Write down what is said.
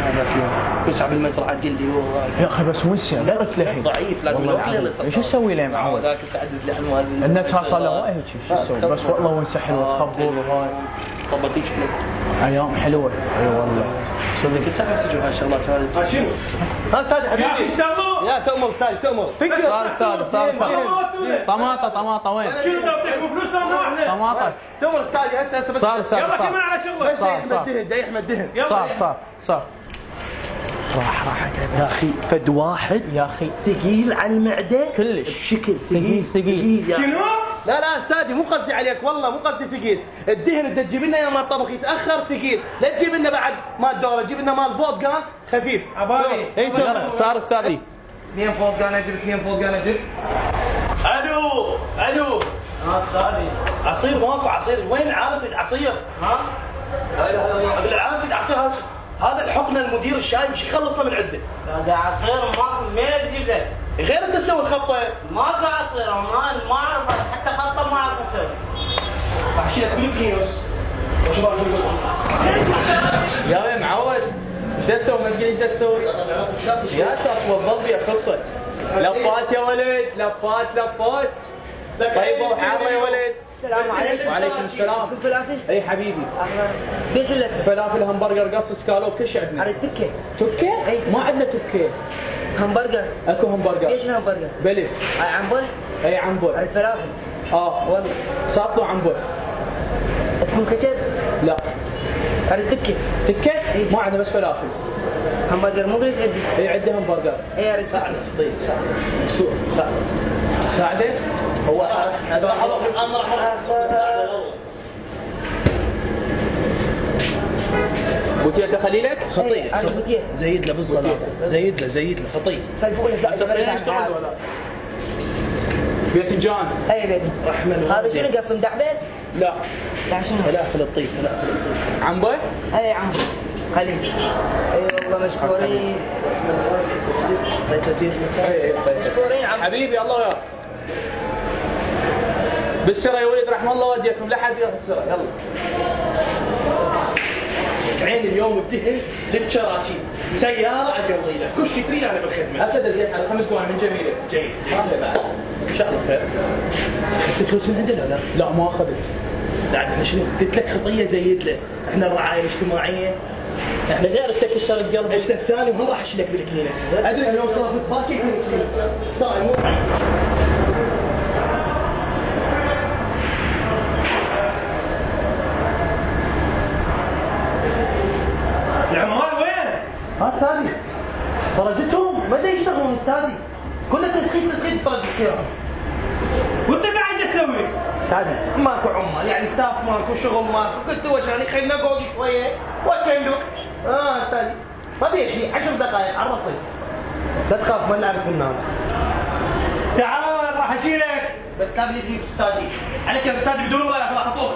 هذاك يوم كنت على المزرعه قال لي يا اخي بس وسع لا تلحي ضعيف لازم والله ايش اسوي له معود؟ ذاك سعدز لي الموازين انه صار له وايد شو اسوي بس والله وسع حلو تخبر وهاي طبطيش ايام حلوه اي والله شوف لك ساعه مسجوا هالشغلات هذه شنو؟ ها استاذ حبيبي يا اشتغلوا يا تؤمر استاذ تؤمر صار طماطه وين؟ شنو تعطيكم فلوس ولا احنا؟ طماطه تؤمر استاذ هسه بس يلا كمان على شغلك صار راح يا اخي فد واحد يا اخي ثقيل على المعده كلش بشكل ثقيل شنو؟ لا استاذي مو قصدي عليك والله مو قصدي ثقيل، الدهن اللي تجيب لنا يوم ما الطبخ يتاخر ثقيل، لا تجيب لنا بعد مال دوره، تجيب لنا مال فوق خفيف. عبالي انت صار استاذي 2 فوق اجيب 2 فوق اجيب. الو استاذي عصير ماكو عصير، وين عالم عصير؟ ها؟ لا اله الا الله، اقول العالم عصير هذا الحقنه المدير الشايب ايش يخلصنا من عنده؟ هذا عصير ماكو منين تجيب لك؟ غير انت تسوي الخطه. ماكو عصير ما اعرف حتى خطه ما اعرف اسوي. راح اشيل لك بالكيوس. وشو بعرف اقول؟ يا معود ايش تسوي ما تقول ايش تسوي؟ يا شاس والضبيه خلصت لفات يا ولد لفات طيب وحاره يا ولد. السلام عليكم. وعليكم السلام. فلافل؟ اي حبيبي. ليش اللفه؟ فلافل همبرجر قص سكالوب كل شيء عندنا. على التكه. تكه؟ أي. ما عندنا تكه. همبرجر. اكو همبرجر. ليش الهمبرجر؟ بلف. هاي عنبر؟ اي عنبر. على الفلافل. والله صاص عنبر. تكون كتب؟ لا. على التكه. تكه؟ إيه. ما عندنا بس فلافل. همبرجر مو ليش عندي؟ اي عندي همبرجر. اي على التكه. طيب ساعده؟ هو هذا الامر بوتية خليلك؟ خطيه على البوتيه. زيد له بالصلاه زيد له خطيه. فالفوق باذنجان. اي بيت. رحمن هذا شنو قصم دعبل؟ لا. لا شنو؟ فلافل الطيب عنبه؟ اي عم خليل. اي والله مشكورين. مشكورين عم. حبيبي الله وياك. بالسرة يا ولد رحم الله والديكم لا حد ياخذ سرة يلا. عين اليوم الدهن للشراكي سياره اقضي له كل شيء تريد انا بالخدمه. اسد زين على 5 قوانين من جميله. جيد هذا بعد ان شاء الله خير. اخذت فلوس من عندنا لا؟ لا ما اخذت. لا احنا شنو؟ قلت لك خطيه زيد له، احنا الرعايه الاجتماعيه احنا غير التكشر القلب انت الثاني وهم راح اشيلك بالكلينكس. ادري اليوم صرفت باكي بالكلينكس. طيب العمال وين؟ استاذي درجتهم ما يشتغلون استاذي، كله تسخين درجتهم. وانت قاعد تسوي؟ استاذي ماكو عمال يعني ستاف ماكو شغل ماكو، قلت وجهني خلينا نقعد شويه واتكلمك. استاذي ما بي شيء 10 دقائق على الرصيف. لا تخاف ما نلعب في النار. تعال راح اشيلك. بس قابل يجيك استاذي عليك يا استاذي بدون ولا راح اطوف.